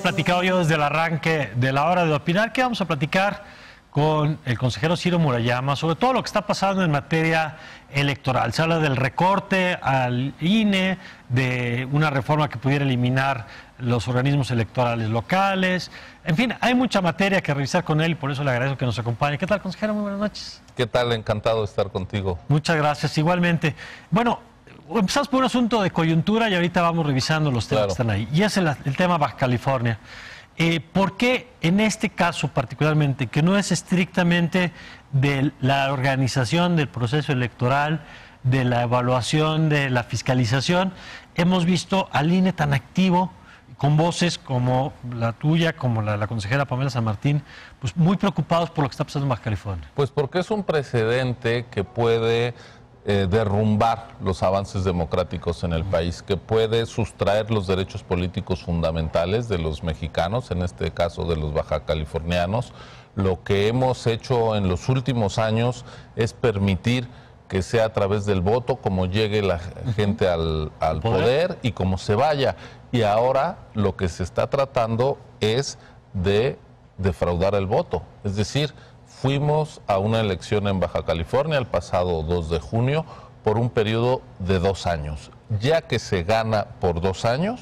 platicado yo desde el arranque de la hora de opinar, que vamos a platicar con el consejero Ciro Murayama sobre todo lo que está pasando en materia electoral. Se habla del recorte al INE, de una reforma que pudiera eliminar los organismos electorales locales. En fin, hay mucha materia que revisar con él y por eso le agradezco que nos acompañe. ¿Qué tal, consejero? Muy buenas noches. ¿Qué tal? Encantado de estar contigo. Muchas gracias, igualmente. Bueno, empezamos por un asunto de coyuntura y ahorita vamos revisando los temas que están ahí. Y es el tema Baja California. ¿Por qué en este caso particularmente, que no es estrictamente de la organización del proceso electoral, de la evaluación, de la fiscalización, hemos visto al INE tan activo, con voces como la tuya, como la consejera Pamela San Martín, pues muy preocupados por lo que está pasando en Baja California? Pues porque es un precedente que puede derrumbar los avances democráticos en el país, que puede sustraer los derechos políticos fundamentales de los mexicanos, en este caso de los baja californianos. Lo que hemos hecho en los últimos años es permitir que sea a través del voto como llegue la gente al poder y como se vaya. Y ahora lo que se está tratando es de defraudar el voto, es decir, fuimos a una elección en Baja California el pasado 2 de junio por un periodo de 2 años. Ya que se gana por 2 años,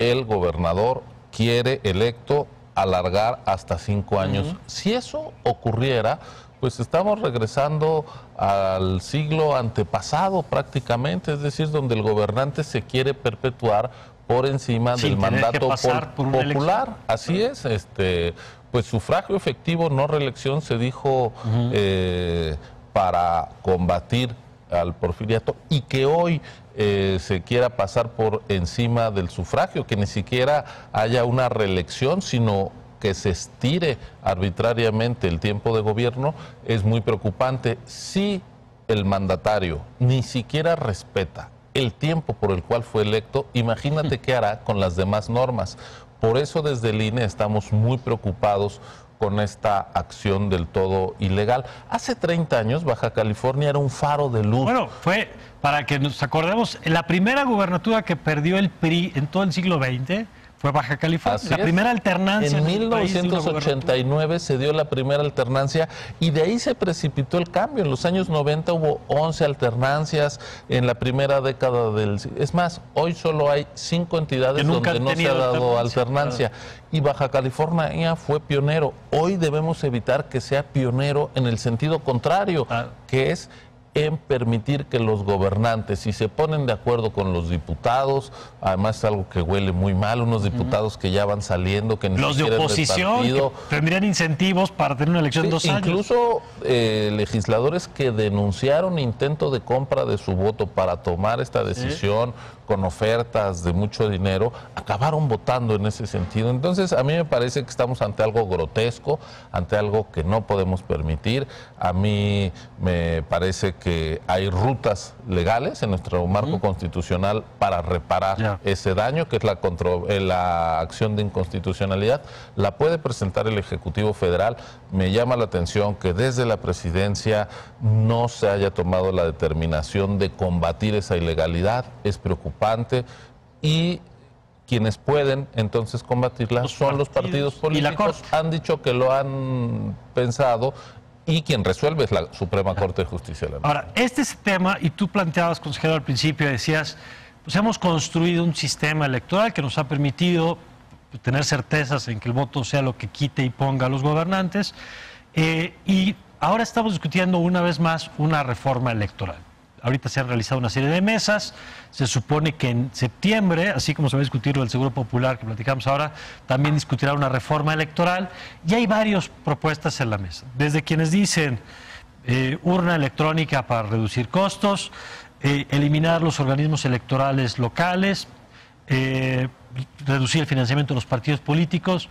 el gobernador quiere electo alargar hasta 5 años. Si eso ocurriera, pues estamos regresando al siglo antepasado prácticamente, es decir, donde el gobernante se quiere perpetuar por encima del mandato popular. Así es, pues sufragio efectivo, no reelección, se dijo para combatir al porfiriato, y que hoy se quiera pasar por encima del sufragio, que ni siquiera haya una reelección, sino que se estire arbitrariamente el tiempo de gobierno, es muy preocupante. Si el mandatario ni siquiera respeta el tiempo por el cual fue electo, imagínate qué hará con las demás normas. Por eso desde el INE estamos muy preocupados con esta acción del todo ilegal. Hace 30 años Baja California era un faro de luz. Bueno, fue, para que nos acordemos, la primera gubernatura que perdió el PRI en todo el siglo XX fue Baja California. Así la primera alternancia. En 1989 se dio la primera alternancia y de ahí se precipitó el cambio. En los años 90 hubo 11 alternancias en la primera década del... Es más, hoy solo hay 5 entidades donde no se ha dado alternancia. Y Baja California fue pionero. Hoy debemos evitar que sea pionero en el sentido contrario, que es en permitir que los gobernantes, si se ponen de acuerdo con los diputados, además es algo que huele muy mal, unos diputados que ya van saliendo, que ni los de oposición, que tendrían incentivos para tener una elección en 2 años. Incluso legisladores que denunciaron intento de compra de su voto para tomar esta decisión con ofertas de mucho dinero, acabaron votando en ese sentido. Entonces, a mí me parece que estamos ante algo grotesco, ante algo que no podemos permitir. A mí me parece que hay rutas legales en nuestro marco constitucional para reparar ese daño, que es la acción de inconstitucionalidad. La puede presentar el Ejecutivo Federal. Me llama la atención que desde la presidencia no se haya tomado la determinación de combatir esa ilegalidad. Es preocupante. Y quienes pueden entonces combatirla son los partidos políticos. Han dicho que lo han pensado y quien resuelve es la Suprema Corte de Justicia de la Nación. Ahora, este es el tema, y tú planteabas, consejero, al principio, decías, pues hemos construido un sistema electoral que nos ha permitido tener certezas en que el voto sea lo que quite y ponga a los gobernantes, y ahora estamos discutiendo una vez más una reforma electoral. Ahorita se han realizado una serie de mesas, se supone que en septiembre, así como se va a discutir lo del Seguro Popular que platicamos ahora, también discutirá una reforma electoral, y hay varias propuestas en la mesa, desde quienes dicen urna electrónica para reducir costos, eliminar los organismos electorales locales, reducir el financiamiento de los partidos políticos.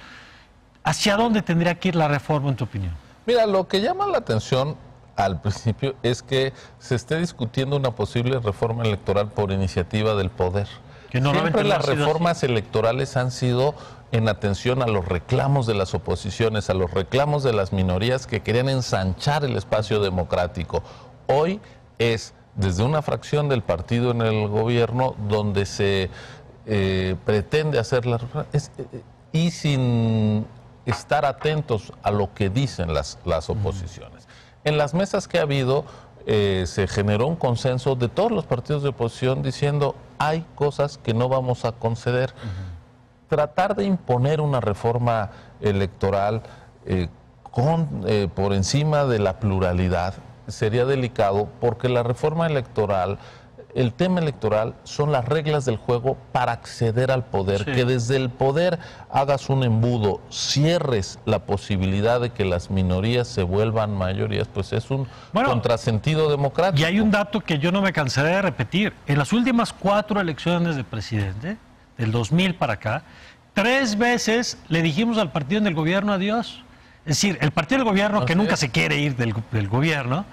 ¿Hacia dónde tendría que ir la reforma, en tu opinión? Mira, lo que llama la atención al principio es que se esté discutiendo una posible reforma electoral por iniciativa del poder. Siempre las reformas electorales han sido en atención a los reclamos de las oposiciones, a los reclamos de las minorías que querían ensanchar el espacio democrático. Hoy es desde una fracción del partido en el gobierno donde se pretende hacer la reforma. y sin estar atentos a lo que dicen las oposiciones. En las mesas que ha habido se generó un consenso de todos los partidos de oposición diciendo hay cosas que no vamos a conceder. Tratar de imponer una reforma electoral por encima de la pluralidad sería delicado, porque la reforma electoral, el tema electoral son las reglas del juego para acceder al poder. Sí. Que desde el poder hagas un embudo, cierres la posibilidad de que las minorías se vuelvan mayorías, pues es un contrasentido democrático. Y hay un dato que yo no me cansaré de repetir. En las últimas 4 elecciones de presidente, del 2000 para acá, 3 veces le dijimos al partido en el gobierno adiós. Es decir, el partido del gobierno, que nunca se quiere ir del gobierno,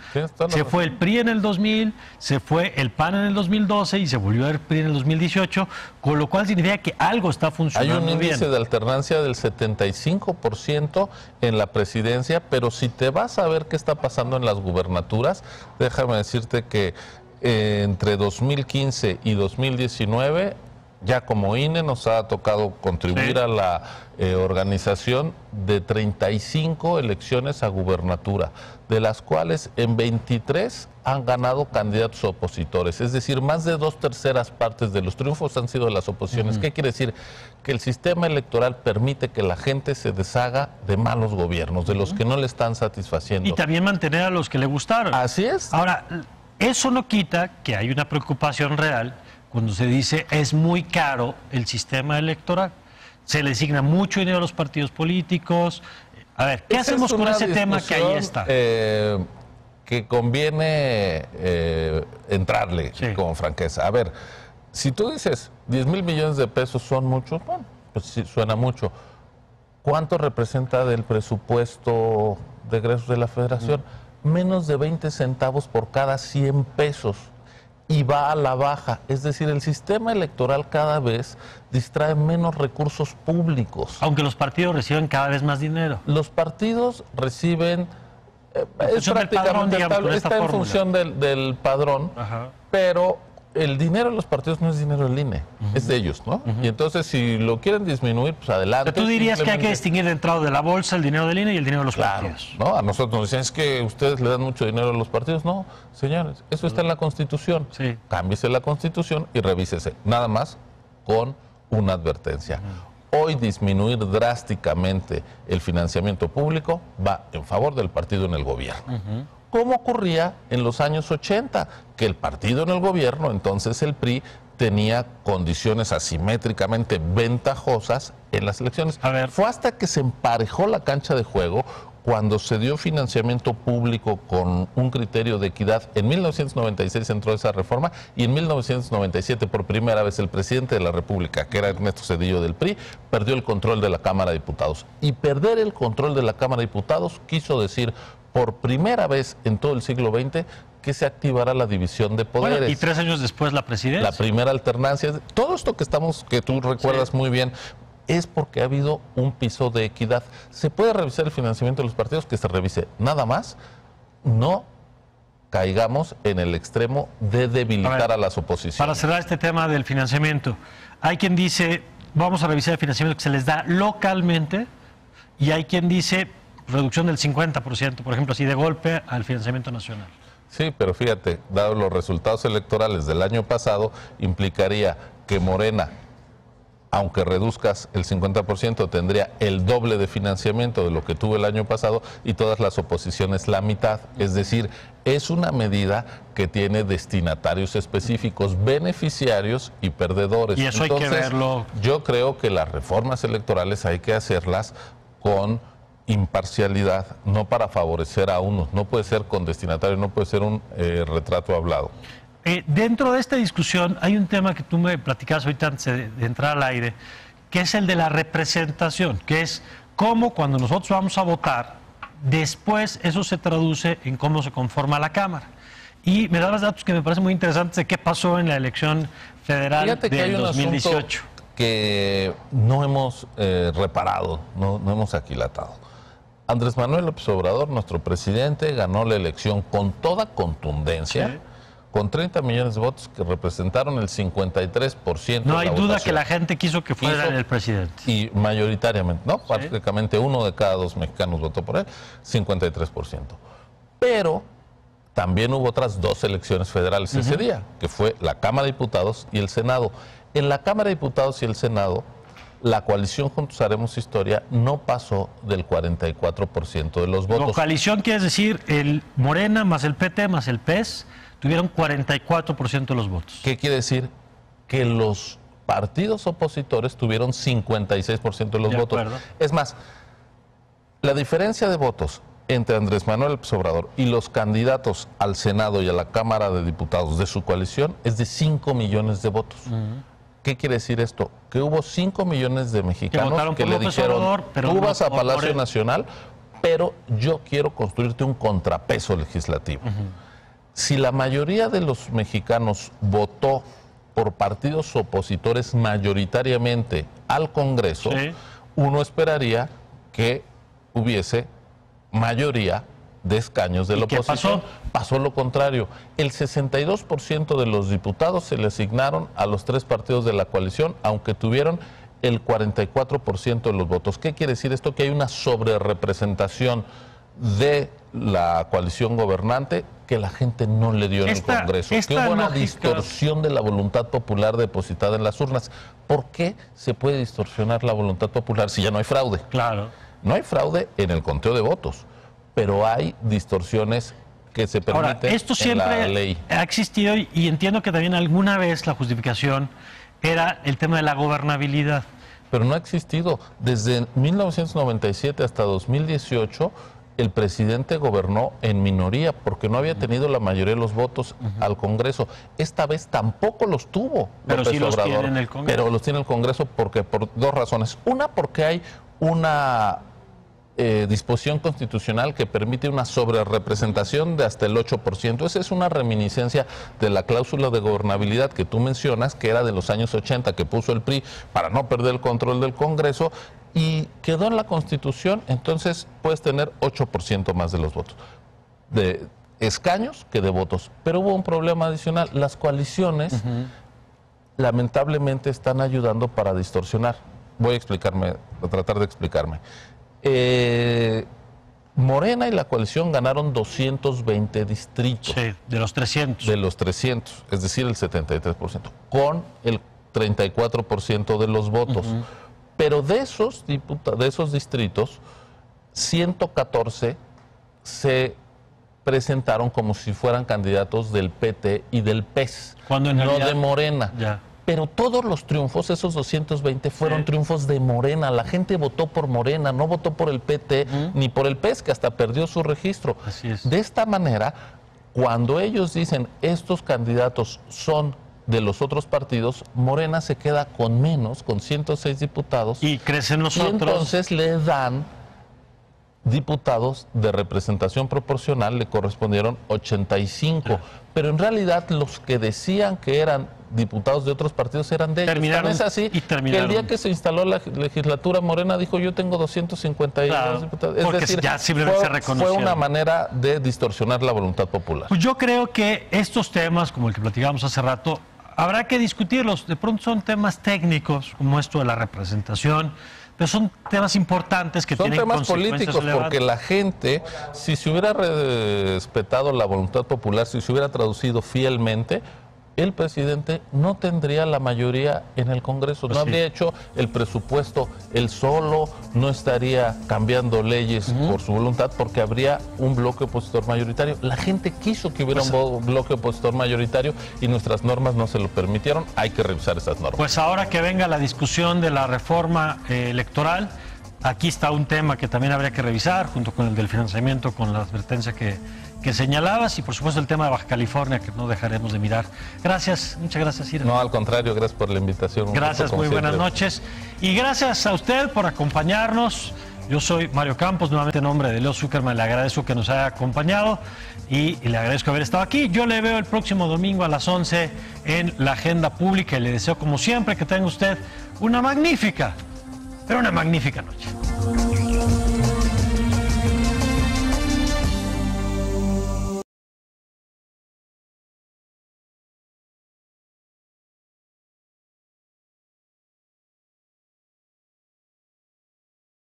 se fue el PRI en el 2000, se fue el PAN en el 2012 y se volvió el PRI en el 2018, con lo cual significa que algo está funcionando bien. Hay un índice de alternancia del 75% en la presidencia, pero si te vas a ver qué está pasando en las gubernaturas, déjame decirte que entre 2015 y 2019... ya como INE nos ha tocado contribuir a la organización de 35 elecciones a gubernatura, de las cuales en 23 han ganado candidatos opositores, es decir, más de 2/3 partes de los triunfos han sido de las oposiciones. ¿Qué quiere decir? Que el sistema electoral permite que la gente se deshaga de malos gobiernos, de los que no le están satisfaciendo. Y también mantener a los que le gustaron. Así es. Ahora, eso no quita que hay una preocupación real cuando se dice es muy caro el sistema electoral. Se le asigna mucho dinero a los partidos políticos. A ver, ¿qué hacemos con ese tema que ahí está? Que conviene entrarle con franqueza. A ver, si tú dices 10,000 millones de pesos son muchos, bueno, pues sí, suena mucho. ¿Cuánto representa del presupuesto de egresos de la Federación? Menos de 20 centavos por cada 100 pesos. Y va a la baja, es decir, el sistema electoral cada vez distrae menos recursos públicos. Aunque los partidos reciben cada vez más dinero. Los partidos reciben, es prácticamente estable, está en función del padrón, pero el dinero de los partidos no es dinero del INE, es de ellos, ¿no? Y entonces si lo quieren disminuir, pues adelante. Pero tú dirías que hay que distinguir de entrada de la bolsa el dinero del INE y el dinero de los partidos. ¿No? A nosotros nos dicen, es que ustedes le dan mucho dinero a los partidos. No, señores, eso está en la Constitución. Sí. Cámbiese la Constitución y revísese. Nada más con una advertencia. Hoy disminuir drásticamente el financiamiento público va en favor del partido en el gobierno. Como ocurría en los años 80, que el partido en el gobierno, entonces el PRI, tenía condiciones asimétricamente ventajosas en las elecciones. Fue hasta que se emparejó la cancha de juego cuando se dio financiamiento público con un criterio de equidad. En 1996 entró esa reforma y en 1997 por primera vez el presidente de la República, que era Ernesto Zedillo del PRI, perdió el control de la Cámara de Diputados. Y perder el control de la Cámara de Diputados quiso decir por primera vez en todo el siglo XX que se activará la división de poderes. Bueno, y 3 años después la presidencia. La primera alternancia. Todo esto que tú recuerdas muy bien, es porque ha habido un piso de equidad. Se puede revisar el financiamiento de los partidos, que se revise. Nada más, no caigamos en el extremo de debilitar a las oposiciones. Para cerrar este tema del financiamiento, hay quien dice, vamos a revisar el financiamiento que se les da localmente, y hay quien dice reducción del 50%, por ejemplo, así de golpe al financiamiento nacional. Sí, pero fíjate, dado los resultados electorales del año pasado, implicaría que Morena, aunque reduzcas el 50%, tendría el doble de financiamiento de lo que tuvo el año pasado y todas las oposiciones la mitad. Es decir, es una medida que tiene destinatarios específicos, beneficiarios y perdedores. Y eso entonces, hay que verlo. Yo creo que las reformas electorales hay que hacerlas con imparcialidad, no para favorecer a unos. No puede ser con destinatario, no puede ser un retrato hablado. Dentro de esta discusión hay un tema que tú me platicabas ahorita antes de entrar al aire, que es el de la representación, que es cómo cuando nosotros vamos a votar, después eso se traduce en cómo se conforma la Cámara. Y me dabas datos que me parecen muy interesantes de qué pasó en la elección federal del 2018. Que no hemos reparado, no hemos aquilatado. Andrés Manuel López Obrador, nuestro presidente, ganó la elección con toda contundencia, con 30 millones de votos que representaron el 53%. No hay de la duda votación. que la gente quiso que fuera el presidente. Y mayoritariamente, ¿no? ¿Sí? Prácticamente 1 de cada 2 mexicanos votó por él, 53%. Pero también hubo otras 2 elecciones federales ese día, que fue la Cámara de Diputados y el Senado. En la Cámara de Diputados y el Senado, la coalición Juntos Haremos Historia no pasó del 44% de los votos. La coalición quiere decir el Morena más el PT más el PES tuvieron 44% de los votos. ¿Qué quiere decir? Que los partidos opositores tuvieron 56% de los votos. Es más, la diferencia de votos entre Andrés Manuel López Obrador y los candidatos al Senado y a la Cámara de Diputados de su coalición es de 5 millones de votos. ¿Qué quiere decir esto? Que hubo 5 millones de mexicanos que le dijeron, tú vas a Palacio Nacional, pero yo quiero construirte un contrapeso legislativo. Si la mayoría de los mexicanos votó por partidos opositores mayoritariamente al Congreso, uno esperaría que hubiese mayoría de escaños de la oposición. Pasó lo contrario. El 62% de los diputados se le asignaron a los 3 partidos de la coalición, aunque tuvieron el 44% de los votos. ¿Qué quiere decir esto? Que hay una sobrerepresentación de la coalición gobernante que la gente no le dio en el Congreso. Que hubo una distorsión de la voluntad popular depositada en las urnas. ¿Por qué se puede distorsionar la voluntad popular si ya no hay fraude? Claro. No hay fraude en el conteo de votos, pero hay distorsiones que se permiten. Ahora, esto siempre en la ley. Ha existido y entiendo que también alguna vez la justificación era el tema de la gobernabilidad. Pero no ha existido. Desde 1997 hasta 2018, el presidente gobernó en minoría porque no había tenido la mayoría de los votos al Congreso. Esta vez tampoco los tuvo López sí Obrador, los tiene en el Congreso. Pero los tiene el Congreso porque por 2 razones. Una, porque hay una disposición constitucional que permite una sobrerepresentación de hasta el 8%. Esa es una reminiscencia de la cláusula de gobernabilidad que tú mencionas, que era de los años 80, que puso el PRI para no perder el control del Congreso, y quedó en la Constitución. Entonces puedes tener 8% más de los votos, de escaños que de votos. Pero hubo un problema adicional. Las coaliciones lamentablemente están ayudando para distorsionar. Voy a tratar de explicarme. Morena y la coalición ganaron 220 distritos. Sí, de los 300. De los 300, es decir, el 73%, con el 34% de los votos. Pero de esos distritos, 114 se presentaron como si fueran candidatos del PT y del PES, cuando en realidad, no de Morena. Ya. Pero todos los triunfos, esos 220, fueron triunfos de Morena. La gente votó por Morena, no votó por el PT ni por el PES, que hasta perdió su registro. Así es. De esta manera, cuando ellos dicen estos candidatos son de los otros partidos, Morena se queda con menos, con 106 diputados. Y crecen los otros. Y entonces le dan diputados de representación proporcional, le correspondieron 85. Pero en realidad los que decían que eran diputados de otros partidos eran de ellos. Es así que el día que se instaló la legislatura, Morena dijo, yo tengo 252 diputados. Es decir, ya simplemente se fue una manera de distorsionar la voluntad popular. Pues yo creo que estos temas, como el que platicábamos hace rato, habrá que discutirlos. De pronto son temas técnicos, como esto de la representación, pero son temas importantes que tienen consecuencias políticos, relevantes. Porque la gente, si se hubiera respetado la voluntad popular, si se hubiera traducido fielmente, el presidente no tendría la mayoría en el Congreso, no habría hecho el presupuesto él solo, no estaría cambiando leyes por su voluntad, porque habría un bloque opositor mayoritario. La gente quiso que hubiera un bloque opositor mayoritario y nuestras normas no se lo permitieron. Hay que revisar esas normas. Pues ahora que venga la discusión de la reforma electoral, aquí está un tema que también habría que revisar, junto con el del financiamiento, con la advertencia que señalabas, y por supuesto el tema de Baja California, que no dejaremos de mirar. Gracias, muchas gracias, Ira. No, al contrario, gracias por la invitación. Gracias, muy buenas noches. Y gracias a usted por acompañarnos. Yo soy Mario Campos, nuevamente en nombre de Leo Zuckerman, le agradezco que nos haya acompañado y le agradezco haber estado aquí. Yo le veo el próximo domingo a las 11 en la Agenda Pública y le deseo, como siempre, que tenga usted una magnífica, pero una magnífica noche.